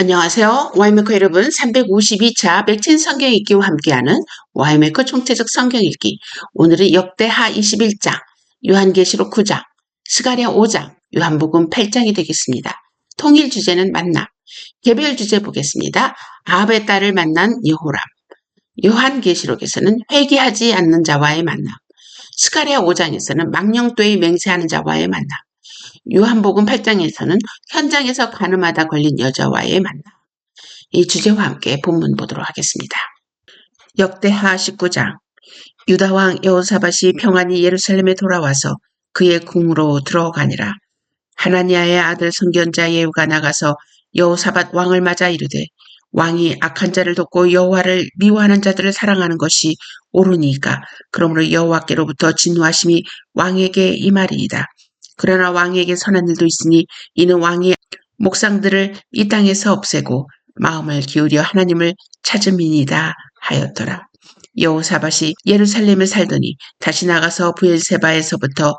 안녕하세요. 와이메커 여러분, 352차 맥친 성경 읽기와 함께하는 와이메커 총체적 성경 읽기. 오늘은 역대하 21장, 요한계시록 9장, 스가랴 5장, 요한복음 8장이 되겠습니다. 통일 주제는 만남. 개별 주제 보겠습니다. 아합의 딸을 만난 여호람. 요한계시록에서는 회개하지 않는 자와의 만남. 스가랴 5장에서는 망령되이 맹세하는 자와의 만남. 요한복음 8장에서는 현장에서 가늠하다 걸린 여자와의 만남. 이 주제와 함께 본문 보도록 하겠습니다. 역대하 19장. 유다왕 여호사밧이 평안히 예루살렘에 돌아와서 그의 궁으로 들어가니라. 하나니아의 아들 선견자 예후가 나가서 여호사밧 왕을 맞아 이르되, 왕이 악한 자를 돕고 여호와를 미워하는 자들을 사랑하는 것이 옳으니까 그러므로 여호와께로부터 진노하심이 왕에게 임하리이다. 그러나 왕에게 선한 일도 있으니 이는 왕이 목상들을 이 땅에서 없애고 마음을 기울여 하나님을 찾음이니이다 하였더라. 여호사밧이 예루살렘에 살더니 다시 나가서 브엘세바에서부터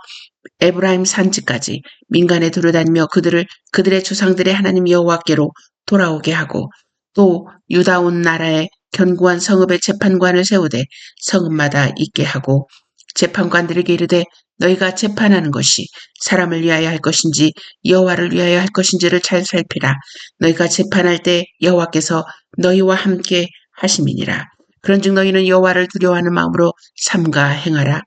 에브라임 산지까지 민간에 두루다니며 그들의 조상들의 하나님 여호와께로 돌아오게 하고, 또 유다 온 나라에 견고한 성읍에 재판관을 세우되 성읍마다 있게 하고, 재판관들에게 이르되 너희가 재판하는 것이 사람을 위하여 할 것인지 여호와를 위하여 할 것인지를 잘 살피라. 너희가 재판할 때 여호와께서 너희와 함께 하심이니라. 그런즉 너희는 여호와를 두려워하는 마음으로 삼가 행하라.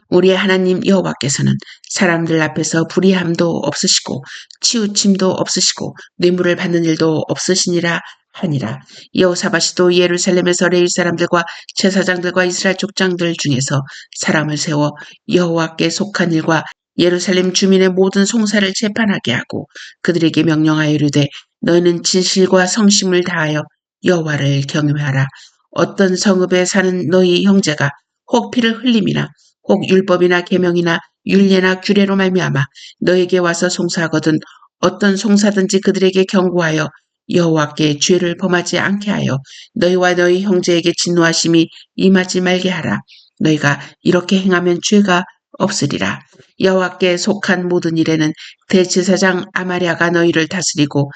우리의 하나님 여호와께서는 사람들 앞에서 불의함도 없으시고 치우침도 없으시고 뇌물을 받는 일도 없으시니라 하니라. 여호사밧이 또 예루살렘에서 레위 사람들과 제사장들과 이스라엘 족장들 중에서 사람을 세워 여호와께 속한 일과 예루살렘 주민의 모든 송사를 재판하게 하고, 그들에게 명령하여 이르되 너희는 진실과 성심을 다하여 여호와를 경외하라. 어떤 성읍에 사는 너희 형제가 혹 피를 흘림이나 혹 율법이나 계명이나 율례나 규례로 말미암아 너에게 와서 송사하거든 어떤 송사든지 그들에게 경고하여 여호와께 죄를 범하지 않게 하여 너희와 너희 형제에게 진노하심이 임하지 말게 하라. 너희가 이렇게 행하면 죄가 없으리라. 여호와께 속한 모든 일에는 대제사장 아마랴가 너희를 다스리고,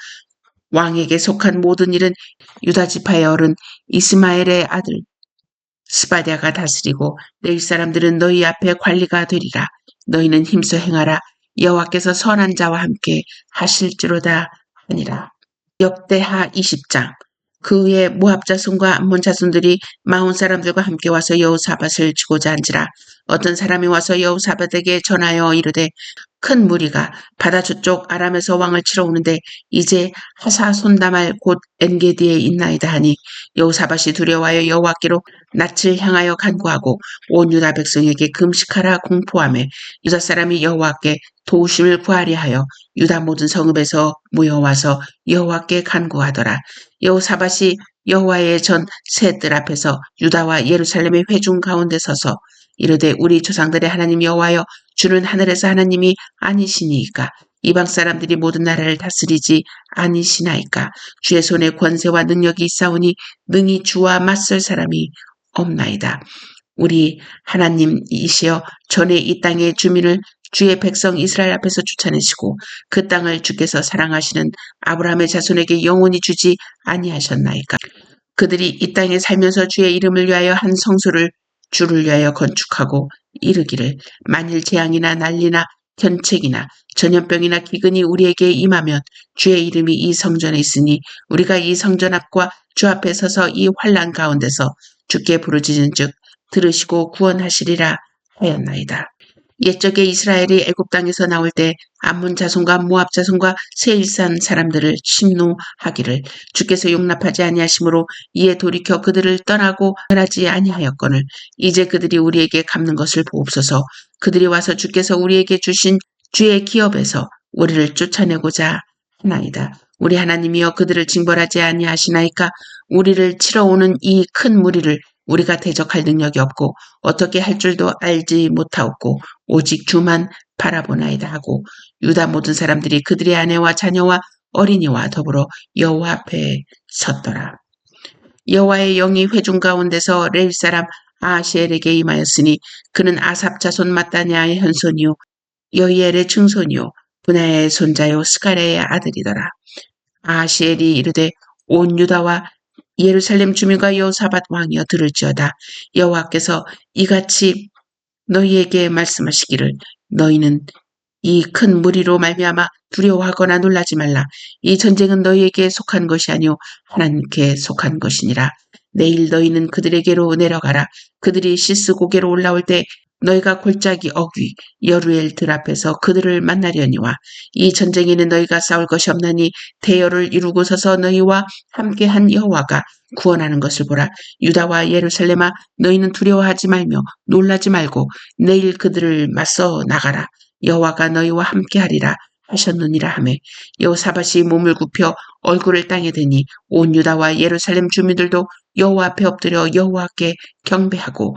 왕에게 속한 모든 일은 유다 지파의 어른 이스마엘의 아들 스바랴가 다스리고, 레위 사람들은 너희 앞에 관리가 되리라. 너희는 힘써 행하라. 여호와께서 선한 자와 함께 하실지로다 하니라. 역대하 20장. 그 후에 모압 자손과 암몬 자손들이 마온 사람들과 함께 와서 여호사밧을 치고자 한지라. 어떤 사람이 와서 여호사밧에게 전하여 이르되, 큰 무리가 바다 저쪽 아람에서 왕을 치러 오는데 이제 하사손다말 곧 엔게디에 있나이다 하니, 여호사밧이 두려워하여 여호와께로 낯을 향하여 간구하고 온 유다 백성에게 금식하라 공포하며 유다 사람이 여호와께 도우심을 구하려 하여 유다 모든 성읍에서 모여와서 여호와께 간구하더라. 여호사밧이 여호와의 전 새 뜰 앞에서 유다와 예루살렘의 회중 가운데 서서 이르되, 우리 조상들의 하나님 여호와여, 주는 하늘에서 하나님이 아니시니이까 이방 사람들이 모든 나라를 다스리지 아니시나이까. 주의 손에 권세와 능력이 있사오니 능히 주와 맞설 사람이 없나이다. 우리 하나님이시여, 전에 이 땅의 주민을 주의 백성 이스라엘 앞에서 쫓아내시고 그 땅을 주께서 사랑하시는 아브라함의 자손에게 영원히 주지 아니하셨나이까. 그들이 이 땅에 살면서 주의 이름을 위하여 한 성소를 주를 위하여 건축하고 이르기를, 만일 재앙이나 난리나 견책이나 전염병이나 기근이 우리에게 임하면 주의 이름이 이 성전에 있으니 우리가 이 성전 앞과 주 앞에 서서 이 환난 가운데서 주께 부르짖은즉 들으시고 구원하시리라 하였나이다. 옛적에 이스라엘이 애굽 땅에서 나올 때 암몬 자손과 모압 자손과 세일산 사람들을 침노하기를 주께서 용납하지 아니하심으로 이에 돌이켜 그들을 떠나고 떠나지 아니하였거늘 이제 그들이 우리에게 갚는 것을 보옵소서. 그들이 와서 주께서 우리에게 주신 주의 기업에서 우리를 쫓아내고자 하나이다. 우리 하나님이여, 그들을 징벌하지 아니하시나이까. 우리를 치러 오는 이 큰 무리를 우리가 대적할 능력이 없고 어떻게 할 줄도 알지 못하옵고 오직 주만 바라보나이다 하고, 유다 모든 사람들이 그들의 아내와 자녀와 어린이와 더불어 여호와 앞에 섰더라. 여호와의 영이 회중 가운데서 레위 사람 아하시엘에게 임하였으니 그는 아삽 자손 마따냐의 현손이요 여히엘의 증손이요 분하야의 손자요 스가랴의 아들이더라. 아하시엘이 이르되 온 유다와 예루살렘 주민과 여호사밧 왕이여 들을지어다. 여호와께서 이같이 너희에게 말씀하시기를 너희는 이 큰 무리로 말미암아 두려워하거나 놀라지 말라. 이 전쟁은 너희에게 속한 것이 아니요 하나님께 속한 것이니라. 내일 너희는 그들에게로 내려가라. 그들이 시스 고개로 올라올 때 너희가 골짜기 어귀 여루엘 들 앞에서 그들을 만나려니와 이 전쟁에는 너희가 싸울 것이 없나니 대열을 이루고 서서 너희와 함께한 여호와가 구원하는 것을 보라. 유다와 예루살렘아 너희는 두려워하지 말며 놀라지 말고 내일 그들을 맞서 나가라. 여호와가 너희와 함께하리라 하셨느니라 하매 여호사밧이 몸을 굽혀 얼굴을 땅에 대니 온 유다와 예루살렘 주민들도 여호와 앞에 엎드려 여호와께 경배하고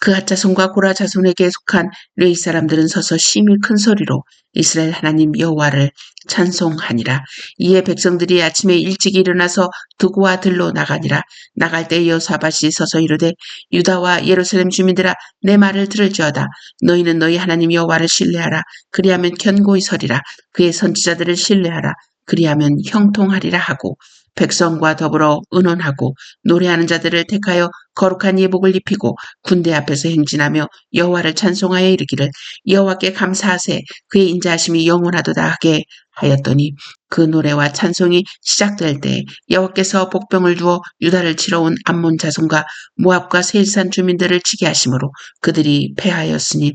그앗 자손과 고라 자손에게 속한 레위 사람들은 서서 심히 큰 소리로 이스라엘 하나님 여호와를 찬송하니라. 이에 백성들이 아침에 일찍 일어나서 두구와 들로 나가니라. 나갈 때 여호사밧이 서서 이르되 유다와 예루살렘 주민들아 내 말을 들을지어다. 너희는 너희 하나님 여호와를 신뢰하라. 그리하면 견고히 서리라. 그의 선지자들을 신뢰하라. 그리하면 형통하리라 하고 백성과 더불어 의논하고 노래하는 자들을 택하여 거룩한 예복을 입히고 군대 앞에서 행진하며 여호와를 찬송하여 이르기를 여호와께 감사하세 그의 인자하심이 영원하도다 하게 하였더니 그 노래와 찬송이 시작될 때 여호와께서 복병을 두어 유다를 치러 온 암몬 자손과 모압과 세일산 주민들을 치게 하심으로 그들이 패하였으니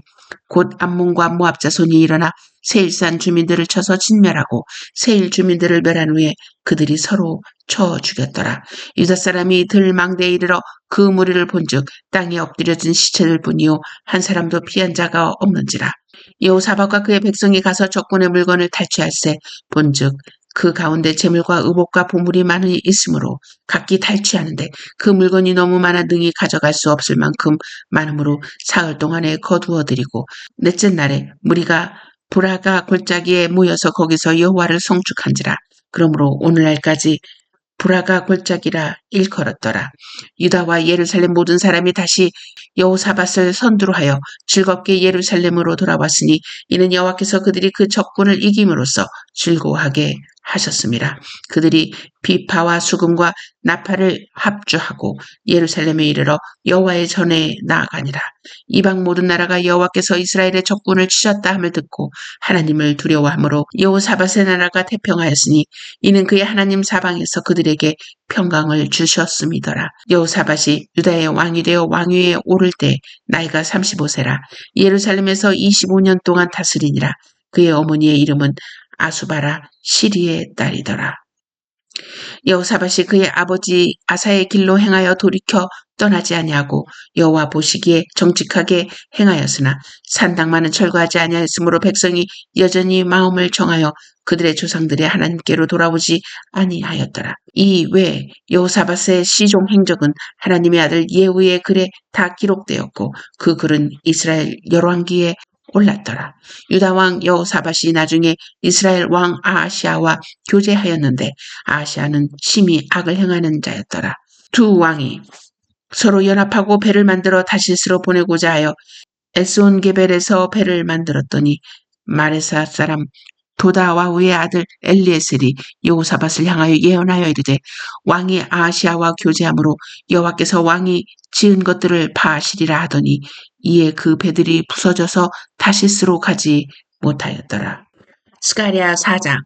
곧 암몬과 모압 자손이 일어나 세일산 주민들을 쳐서 진멸하고 세일 주민들을 멸한 후에 그들이 서로 쳐 죽였더라. 유다 사람이 들망대에 이르러 그 무리를 본즉 땅에 엎드려진 시체들 뿐이요 한 사람도 피한 자가 없는지라. 여호사밧과 그의 백성이 가서 적군의 물건을 탈취할세 본즉 그 가운데 재물과 의복과 보물이 많이 있으므로 각기 탈취하는데 그 물건이 너무 많아 능히 가져갈 수 없을 만큼 많으므로 사흘 동안에 거두어들이고 넷째 날에 무리가 브라가 골짜기에 모여서 거기서 여호와를 송축한지라. 그러므로 오늘날까지 브라가 골짜기라 일컬었더라. 유다와 예루살렘 모든 사람이 다시 여호사밧을 선두로 하여 즐겁게 예루살렘으로 돌아왔으니 이는 여호와께서 그들이 그 적군을 이김으로써 즐거워하게 하셨습니다. 그들이 비파와 수금과 나팔을 합주하고 예루살렘에 이르러 여호와의 전에 나아가니라. 이방 모든 나라가 여호와께서 이스라엘의 적군을 치셨다 함을 듣고 하나님을 두려워함으로 여호사밧의 나라가 태평하였으니 이는 그의 하나님 사방에서 그들에게 평강을 주셨음이더라. 여호사밧이 유다의 왕이 되어 왕위에 오를 때 나이가 35세라. 예루살렘에서 25년 동안 다스리니라. 그의 어머니의 이름은 아수바라 시리의 딸이더라. 여호사밧이 그의 아버지 아사의 길로 행하여 돌이켜 떠나지 아니하고 여호와 보시기에 정직하게 행하였으나 산당만은 철거하지 아니하였으므로 백성이 여전히 마음을 정하여 그들의 조상들의 하나님께로 돌아오지 아니하였더라. 이 외 여호사밧의 시종 행적은 하나님의 아들 예후의 글에 다 기록되었고 그 글은 이스라엘 열왕기에 올랐더라. 유다 왕 여호사밧이 나중에 이스라엘 왕 아하시아와 교제하였는데 아하시아는 심히 악을 행하는 자였더라. 두 왕이 서로 연합하고 배를 만들어 다시스로 보내고자 하여 에스온게벨에서 배를 만들었더니 마레사 사람 도다와우의 아들 엘리에셀이 여호사밧을 향하여 예언하여 이르되 왕이 아하시아와 교제함으로 여호와께서 왕이 지은 것들을 파하시리라 하더니 이에 그 배들이 부서져서 다시스로 가지 못하였더라. 스가랴 4장.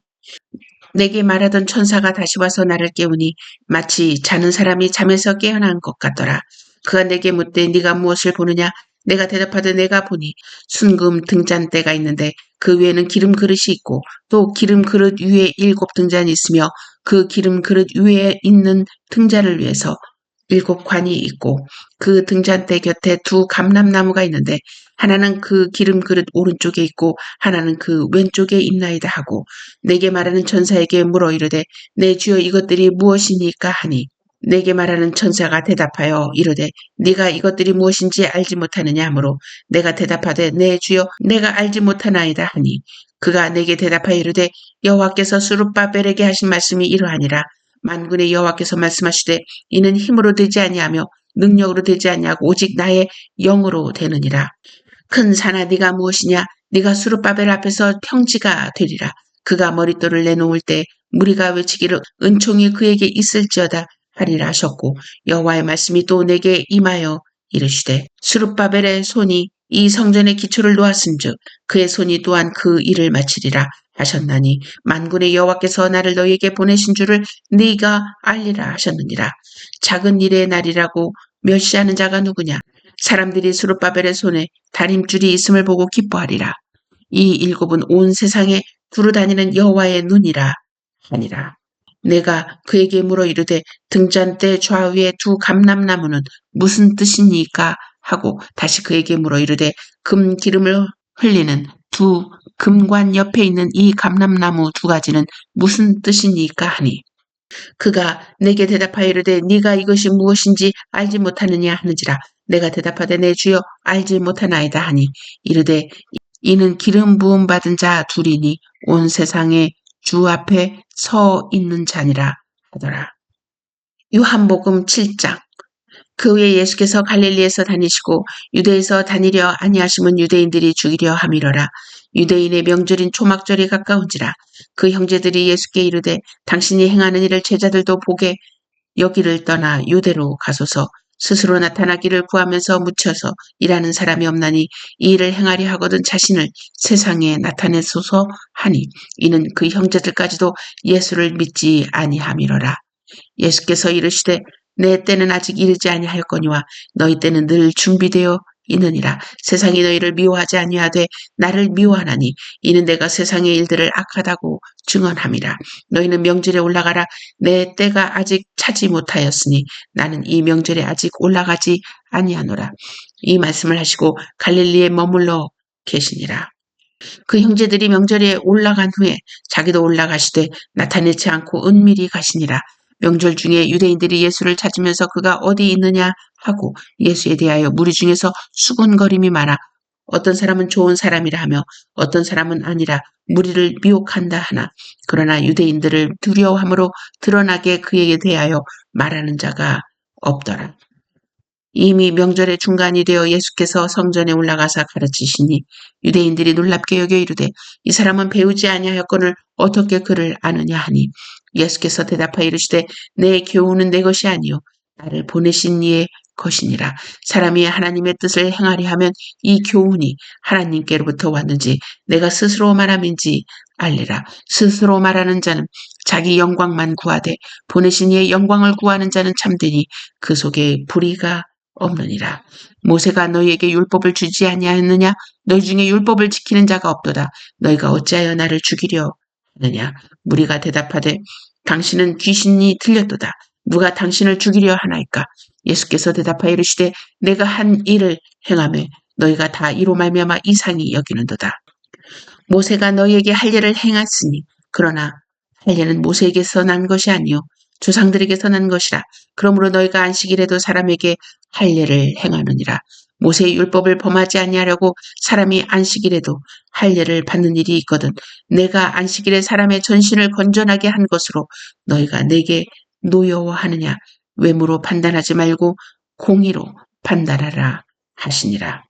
내게 말하던 천사가 다시 와서 나를 깨우니 마치 자는 사람이 잠에서 깨어난 것 같더라. 그가 내게 묻되 네가 무엇을 보느냐? 내가 대답하되 내가 보니 순금 등잔대가 있는데 그 위에는 기름 그릇이 있고 또 기름 그릇 위에 7 등잔이 있으며 그 기름 그릇 위에 있는 등잔을 위해서 7 관이 있고 그 등잔대 곁에 2 감람나무가 있는데 하나는 그 기름 그릇 오른쪽에 있고 하나는 그 왼쪽에 있나이다 하고 내게 말하는 천사에게 물어 이르되 내 주여 이것들이 무엇이니까 하니 내게 말하는 천사가 대답하여 이르되 네가 이것들이 무엇인지 알지 못하느냐 하므로 내가 대답하되 내 주여 내가 알지 못하나이다 하니 그가 내게 대답하여 이르되 여호와께서 스룹바벨에게 하신 말씀이 이러하니라. 만군의 여호와께서 말씀하시되 이는 힘으로 되지 아니하며 능력으로 되지 아니하고 오직 나의 영으로 되느니라. 큰 산아 네가 무엇이냐? 네가 스룹바벨 앞에서 평지가 되리라. 그가 머릿돌을 내놓을 때 무리가 외치기를 은총이 그에게 있을지어다 하리라 하셨고 여호와의 말씀이 또 내게 임하여 이르시되 스룹바벨의 손이 이 성전의 기초를 놓았은즉 그의 손이 또한 그 일을 마치리라 하셨나니 만군의 여호와께서 나를 너희에게 보내신 줄을 네가 알리라 하셨느니라. 작은 일의 날이라고 멸시하는 자가 누구냐? 사람들이 스룹바벨의 손에 다림줄이 있음을 보고 기뻐하리라. 이 일곱은 온 세상에 두루 다니는 여호와의 눈이라 하니라. 내가 그에게 물어 이르되 등잔대 좌우에 두 감람나무는 무슨 뜻이니까 하고 다시 그에게 물어 이르되 금 기름을 흘리는 두 금관 옆에 있는 이 감람나무 두 가지는 무슨 뜻이니까 하니 그가 내게 대답하여 이르되 네가 이것이 무엇인지 알지 못하느냐 하는지라. 내가 대답하되 내 주여 알지 못하나이다 하니 이르되 이는 기름 부음 받은 자 둘이니 온 세상에 주 앞에 서 있는 자니라 하더라. 요한복음 7장. 그 후에 예수께서 갈릴리에서 다니시고 유대에서 다니려 아니하심은 유대인들이 죽이려 함이러라. 유대인의 명절인 초막절이 가까운지라. 그 형제들이 예수께 이르되 당신이 행하는 일을 제자들도 보게 여기를 떠나 유대로 가소서. 스스로 나타나기를 구하면서 묻혀서 일하는 사람이 없나니 이 일을 행하려 하거든 자신을 세상에 나타내소서 하니 이는 그 형제들까지도 예수를 믿지 아니함이러라. 예수께서 이르시되 내 때는 아직 이르지 아니하였거니와 너희 때는 늘 준비되어 있느니라. 세상이 너희를 미워하지 아니하되 나를 미워하나니 이는 내가 세상의 일들을 악하다고 증언함이라. 너희는 명절에 올라가라. 내 때가 아직 차지 못하였으니 나는 이 명절에 아직 올라가지 아니하노라. 이 말씀을 하시고 갈릴리에 머물러 계시니라. 그 형제들이 명절에 올라간 후에 자기도 올라가시되 나타내지 않고 은밀히 가시니라. 명절 중에 유대인들이 예수를 찾으면서 그가 어디 있느냐 하고 예수에 대하여 무리 중에서 수군거림이 많아 어떤 사람은 좋은 사람이라 하며 어떤 사람은 아니라 무리를 미혹한다 하나 그러나 유대인들을 두려워함으로 드러나게 그에게 대하여 말하는 자가 없더라. 이미 명절의 중간이 되어 예수께서 성전에 올라가사 가르치시니 유대인들이 놀랍게 여겨 이르되 이 사람은 배우지 아니하였거늘 어떻게 그를 아느냐 하니 예수께서 대답하여 이르시되 내 교훈은 내 것이 아니요 나를 보내신 이의 것이니라. 사람이 하나님의 뜻을 행하려 하면 이 교훈이 하나님께로부터 왔는지 내가 스스로 말함인지 알리라. 스스로 말하는 자는 자기 영광만 구하되 보내신 이의 영광을 구하는 자는 참되니 그 속에 불의가 없느니라. 모세가 너희에게 율법을 주지 아니하였느냐? 너희 중에 율법을 지키는 자가 없도다. 너희가 어찌하여 나를 죽이려 하느냐? 무리가 대답하되 당신은 귀신이 들렸도다. 누가 당신을 죽이려 하나이까? 예수께서 대답하여 이르시되 내가 한 일을 행하며 너희가 다 이로 말미암아 이상히 여기는도다. 모세가 너희에게 할 일을 행했으니 그러나 할 일은 모세에게서 난 것이 아니요 조상들에게서 난 것이라. 그러므로 너희가 안식일에도 사람에게 할 일을 행하느니라. 모세의 율법을 범하지 아니하려고 사람이 안식일에도 할 일을 받는 일이 있거든 내가 안식일에 사람의 전신을 건전하게 한 것으로 너희가 내게 노여워하느냐. 외모로 판단하지 말고 공의로 판단하라 하시니라.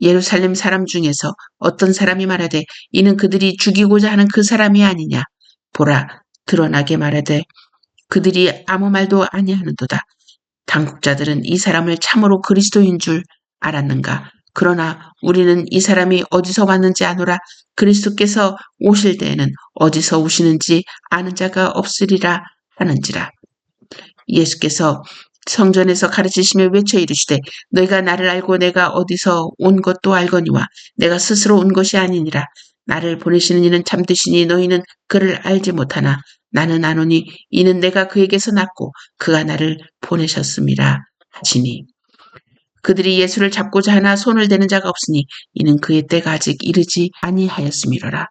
예루살렘 사람 중에서 어떤 사람이 말하되 이는 그들이 죽이고자 하는 그 사람이 아니냐. 보라 드러나게 말하되 그들이 아무 말도 아니하는도다. 당국자들은 이 사람을 참으로 그리스도인 줄 알았는가. 그러나 우리는 이 사람이 어디서 왔는지 아노라. 그리스도께서 오실 때에는 어디서 오시는지 아는 자가 없으리라 하는지라. 예수께서 성전에서 가르치시며 외쳐 이르시되 너희가 나를 알고 내가 어디서 온 것도 알거니와 내가 스스로 온 것이 아니니라. 나를 보내시는 이는 참되시니 너희는 그를 알지 못하나 나는 아노니 이는 내가 그에게서 났고 그가 나를 보내셨음이라 하시니 그들이 예수를 잡고자 하나 손을 대는 자가 없으니 이는 그의 때가 아직 이르지 아니하였음이로라.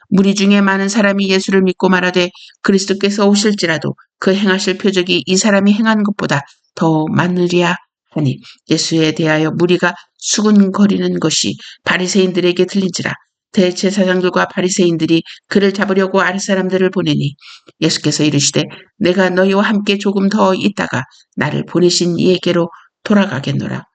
무리 중에 많은 사람이 예수를 믿고 말하되 그리스도께서 오실지라도 그 행하실 표적이 이 사람이 행한 것보다 더 많으리야 하니 예수에 대하여 무리가 수군거리는 것이 바리새인들에게 들린지라. 대제사장들과 바리새인들이 그를 잡으려고 아랫사람들을 보내니 예수께서 이르시되 내가 너희와 함께 조금 더 있다가 나를 보내신 이에게로 돌아가겠노라.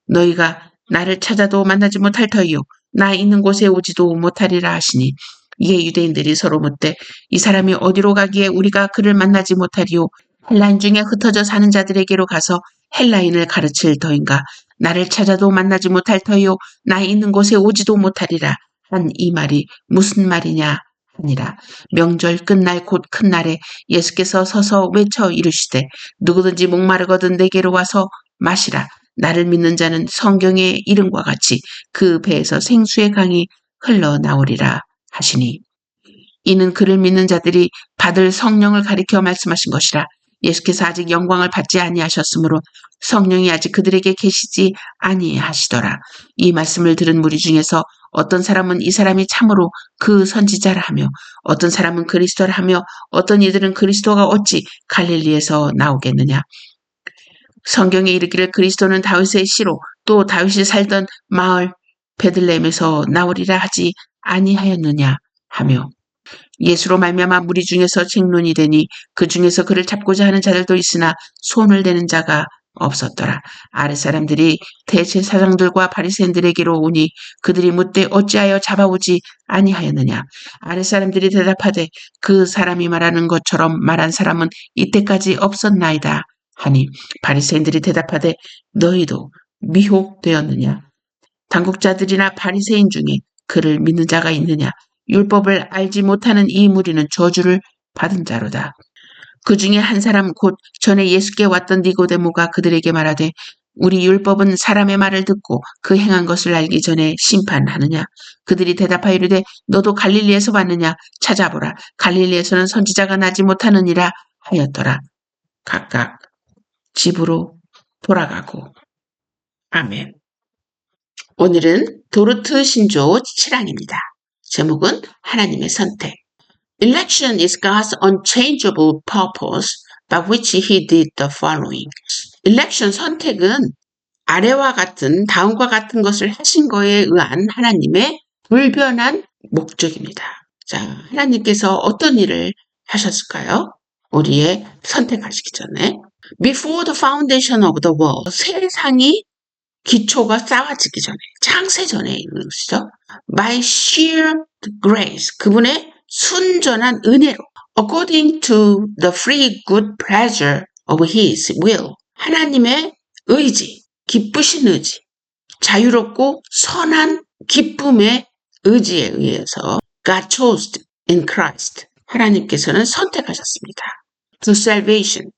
너희가 나를 찾아도 만나지 못할 터이요 나 있는 곳에 오지도 못하리라 하시니 이에 유대인들이 서로 묻되 이 사람이 어디로 가기에 우리가 그를 만나지 못하리요? 헬라인 중에 흩어져 사는 자들에게로 가서 헬라인을 가르칠 터인가? 나를 찾아도 만나지 못할 터요? 나 있는 곳에 오지도 못하리라. 한 이 말이 무슨 말이냐 하니라. 명절 끝날 곧 큰 날에 예수께서 서서 외쳐 이르시되 누구든지 목마르거든 내게로 와서 마시라. 나를 믿는 자는 성경의 이름과 같이 그 배에서 생수의 강이 흘러나오리라 하시니 이는 그를 믿는 자들이 받을 성령을 가리켜 말씀하신 것이라. 예수께서 아직 영광을 받지 아니하셨으므로 성령이 아직 그들에게 계시지 아니하시더라. 이 말씀을 들은 무리 중에서 어떤 사람은 이 사람이 참으로 그 선지자라 하며 어떤 사람은 그리스도라 하며 어떤 이들은 그리스도가 어찌 갈릴리에서 나오겠느냐. 성경에 이르기를 그리스도는 다윗의 씨로 또 다윗이 살던 마을 베들레헴에서 나오리라 하지 아니하였느냐 하며 예수로 말미암아 무리 중에서 쟁론이 되니 그 중에서 그를 잡고자 하는 자들도 있으나 손을 대는 자가 없었더라. 아랫사람들이 대제사장들과 바리새인들에게로 오니 그들이 묻되 어찌하여 잡아오지 아니하였느냐. 아랫사람들이 대답하되 그 사람이 말하는 것처럼 말한 사람은 이때까지 없었나이다 하니 바리새인들이 대답하되 너희도 미혹되었느냐. 당국자들이나 바리새인 중에 그를 믿는 자가 있느냐. 율법을 알지 못하는 이 무리는 저주를 받은 자로다. 그 중에 한 사람 곧 전에 예수께 왔던 니고데모가 그들에게 말하되 우리 율법은 사람의 말을 듣고 그 행한 것을 알기 전에 심판하느냐. 그들이 대답하여 이르되 너도 갈릴리에서 왔느냐. 찾아보라. 갈릴리에서는 선지자가 나지 못하느니라 하였더라. 각각 집으로 돌아가고. 아멘. 오늘은 도르트 신조 7항입니다. 제목은 하나님의 선택. Election is God's unchangeable purpose by which he did the following. Election 선택은 아래와 같은 다음과 같은 것을 하신 거에 의한 하나님의 불변한 목적입니다. 자, 하나님께서 어떤 일을 하셨을까요? 우리의 선택하시기 전에 Before the foundation of the world, 세상이 기초가 쌓아지기 전에, 창세 전에 있는 것이죠. By sheer grace, 그분의 순전한 은혜로, according to the free good pleasure of his will, 하나님의 의지, 기쁘신 의지, 자유롭고 선한 기쁨의 의지에 의해서 God chose in Christ, 하나님께서는 선택하셨습니다. To salvation,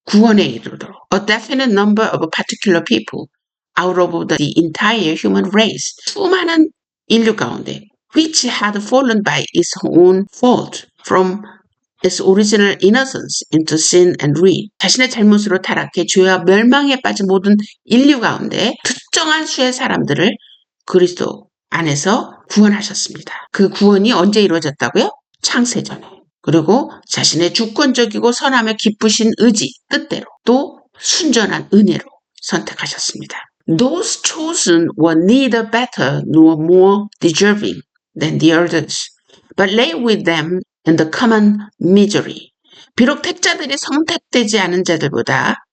구원에 이르도록, a definite number of particular people, out of the entire human race, 수많은 인류 가운데 which had fallen by its own fault from its original innocence into sin and ruin. 자신의 잘못으로 타락해 죄와 멸망에 빠진 모든 인류 가운데 특정한 수의 사람들을 그리스도 안에서 구원하셨습니다. 그 구원이 언제 이루어졌다고요? 창세전에. 그리고 자신의 주권적이고 선함에 기쁘신 의지, 뜻대로 또 순전한 은혜로 선택하셨습니다. Those chosen were neither better nor more deserving than the others, but lay with them in the common misery. 비록 택자들이 선택되지 않은 자들보다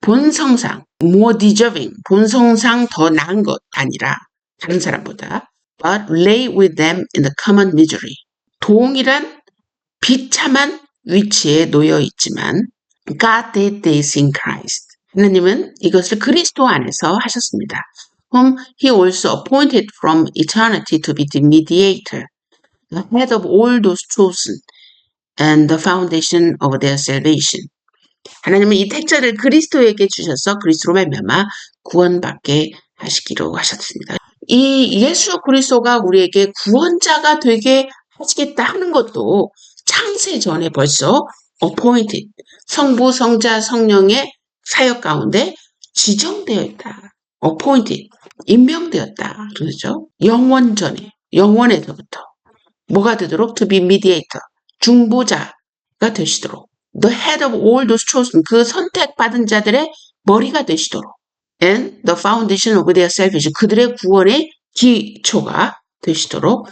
본성상 more deserving, 본성상 더 나은 것 아니라 다른 사람보다 but lay with them in the common misery. 동일한 비참한 위치에 놓여 있지만 God did this in Christ. 하나님은 이것을 그리스도 안에서 하셨습니다. Whom he also appointed from eternity to be the mediator, the head of all those chosen, and the foundation of their salvation. 하나님은 이 택자를 그리스도에게 주셔서 그리스도로 말미암아 구원받게 하시기로 하셨습니다. 이 예수 그리스도가 우리에게 구원자가 되게 하시겠다 하는 것도 창세 전에 벌써 appointed, 성부, 성자, 성령의 사역 가운데 지정되어 있다. appointed, 임명되었다. 그러죠? 영원 전에, 영원에서부터 뭐가 되도록? to be mediator, 중보자가 되시도록. the head of all those chosen, 그 선택받은 자들의 머리가 되시도록. and the foundation of their salvation, 그들의 구원의 기초가 되시도록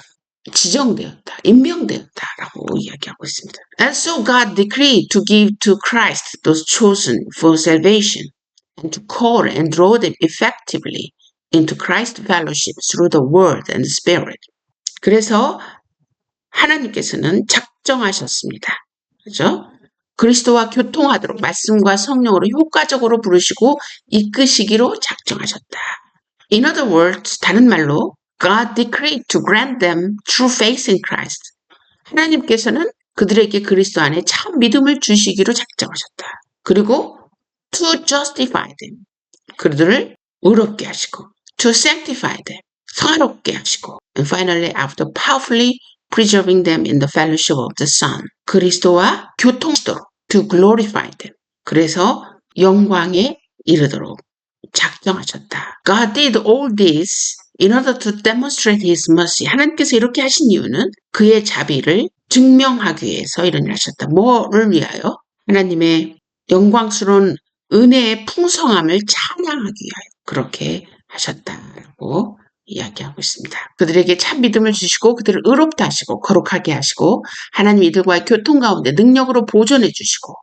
지정되었다, 임명되었다라고 이야기하고 있습니다. And so God decreed to give to Christ those chosen for salvation and to call and draw them effectively into Christ's fellowship through the word and the spirit. 그래서 하나님께서는 작정하셨습니다. 그죠? 그리스도와 교통하도록 말씀과 성령으로 효과적으로 부르시고 이끄시기로 작정하셨다. In other words, 다른 말로 God decreed to grant them true faith in Christ. 하나님께서는 그들에게 그리스도 안에 참 믿음을 주시기로 작정하셨다. 그리고 to justify them. 그들을 의롭게 하시고 to sanctify them. 성화롭게 하시고 and finally after powerfully preserving them in the fellowship of the Son. 그리스도와 교통하도록 to glorify them. 그래서 영광에 이르도록 작정하셨다. God did all this in order to demonstrate His mercy. 하나님께서 이렇게 하신 이유는 그의 자비를 증명하기 위해서 이런 일을 하셨다. 뭐를 위하여? 하나님의 영광스러운 은혜의 풍성함을 찬양하기 위하여 그렇게 하셨다라고 이야기하고 있습니다. 그들에게 참 믿음을 주시고 그들을 의롭다 하시고 거룩하게 하시고 하나님 이들과의 교통 가운데 능력으로 보존해 주시고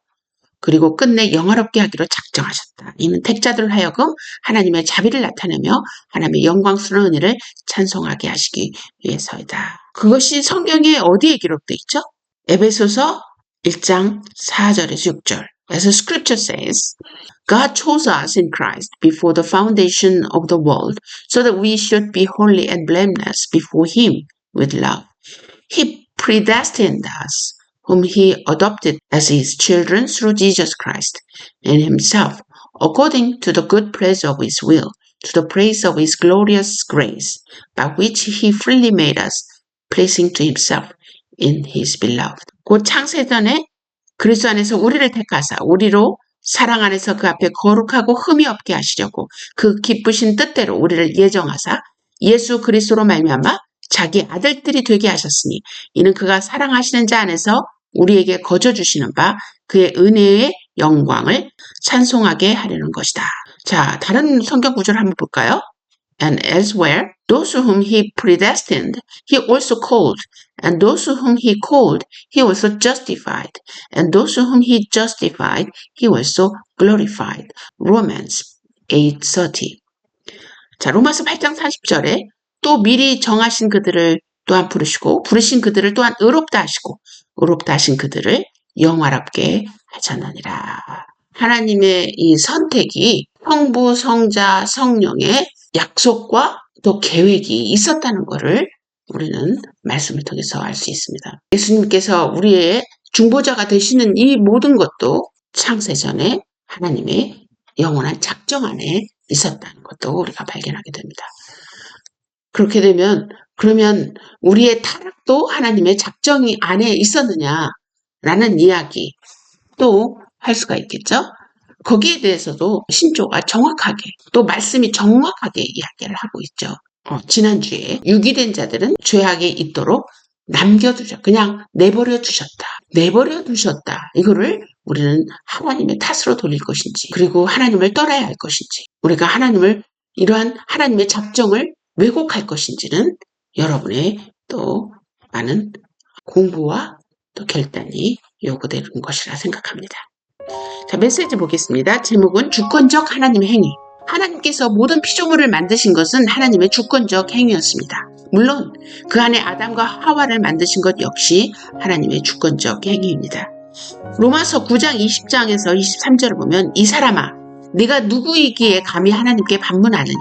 그리고 끝내 영화롭게 하기로 작정하셨다. 이는 택자들을 하여금 하나님의 자비를 나타내며 하나님의 영광스러운 은혜를 찬송하게 하시기 위해서이다. 그것이 성경에 어디에 기록되어 있죠? 에베소서 1장 4절에서 6절. As the scripture says, God chose us in Christ before the foundation of the world so that we should be holy and blameless before Him with love. He predestined us whom He adopted as His children through Jesus Christ and Himself, according to the good pleasure of His will, to the praise of His glorious grace, by which He freely made us, pleasing to Himself in His beloved. 곧 창세전에 그리스도 안에서 우리를 택하사 우리로 사랑 안에서 그 앞에 거룩하고 흠이 없게 하시려고 그 기쁘신 뜻대로 우리를 예정하사 예수 그리스도로 말미암아 자기 아들들이 되게 하셨으니 이는 그가 사랑하시는 자 안에서 우리에게 거저 주시는 바 그의 은혜의 영광을 찬송하게 하려는 것이다. 자, 다른 성경 구절을 한번 볼까요? And elsewhere, those whom he predestined, he also called. And those whom he called, he also justified. And those whom he justified, he also glorified. Romans 8:30. 자, 로마서 8장 40절에 또 미리 정하신 그들을 또한 부르시고 부르신 그들을 또한 의롭다 하시고 의롭다 하신 그들을 영화롭게 하셨느니라. 하나님의 이 선택이 성부, 성자, 성령의 약속과 또 계획이 있었다는 것을 우리는 말씀을 통해서 알 수 있습니다. 예수님께서 우리의 중보자가 되시는 이 모든 것도 창세전에 하나님의 영원한 작정 안에 있었다는 것도 우리가 발견하게 됩니다. 그렇게 되면 그러면 우리의 타락도 하나님의 작정이 안에 있었느냐라는 이야기 또 할 수가 있겠죠. 거기에 대해서도 신조가 정확하게 또 말씀이 정확하게 이야기를 하고 있죠. 지난주에 유기된 자들은 죄악에 있도록 남겨두죠. 그냥 내버려 두셨다. 내버려 두셨다. 이거를 우리는 하나님의 탓으로 돌릴 것인지 그리고 하나님을 떠나야 할 것인지 우리가 하나님을 이러한 하나님의 작정을 왜곡할 것인지는 여러분의 또 많은 공부와 또 결단이 요구되는 것이라 생각합니다. 자, 메시지 보겠습니다. 제목은 주권적 하나님의 행위. 하나님께서 모든 피조물을 만드신 것은 하나님의 주권적 행위였습니다. 물론 그 안에 아담과 하와를 만드신 것 역시 하나님의 주권적 행위입니다. 로마서 9장 20장에서 23절을 보면 이 사람아 네가 누구이기에 감히 하나님께 반문하느냐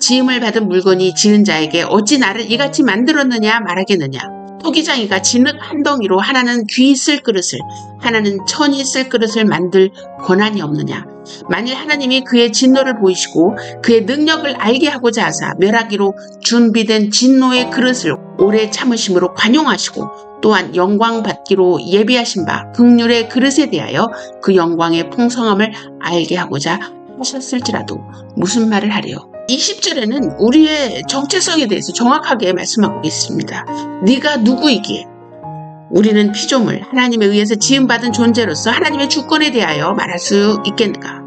지음을 받은 물건이 지은 자에게 어찌 나를 이같이 만들었느냐 말하겠느냐 토기장이가 진흙 한 덩이로 하나는 귀 쓸 그릇을 하나는 천이 쓸 그릇을 만들 권한이 없느냐 만일 하나님이 그의 진노를 보이시고 그의 능력을 알게 하고자 하사 멸하기로 준비된 진노의 그릇을 오래 참으심으로 관용하시고 또한 영광 받기로 예비하신 바 긍휼의 그릇에 대하여 그 영광의 풍성함을 알게 하고자 하셨을지라도 무슨 말을 하리요. 20절에는 우리의 정체성에 대해서 정확하게 말씀하고 있습니다. 네가 누구이기에 우리는 피조물 하나님에 의해서 지음받은 존재로서 하나님의 주권에 대하여 말할 수 있겠는가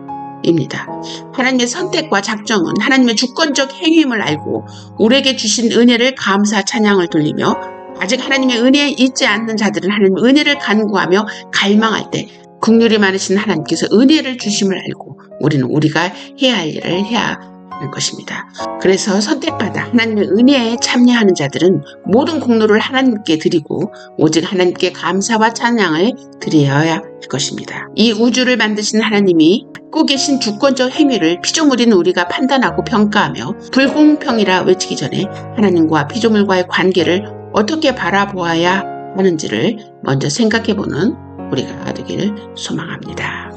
입니다. 하나님의 선택과 작정은 하나님의 주권적 행위임을 알고 우리에게 주신 은혜를 감사 찬양을 돌리며 아직 하나님의 은혜에 있지 않는 자들은 하나님의 은혜를 간구하며 갈망할 때 긍휼이 많으신 하나님께서 은혜를 주심을 알고 우리는 우리가 해야 할 일을 해야 하는 것입니다. 그래서 선택받아 하나님의 은혜에 참여하는 자들은 모든 공로를 하나님께 드리고 오직 하나님께 감사와 찬양을 드려야 할 것입니다. 이 우주를 만드신 하나님이 갖고 계신 주권적 행위를 피조물인 우리가 판단하고 평가하며 불공평이라 외치기 전에 하나님과 피조물과의 관계를 어떻게 바라보아야 하는지를 먼저 생각해보는 우리가 되기를 소망합니다.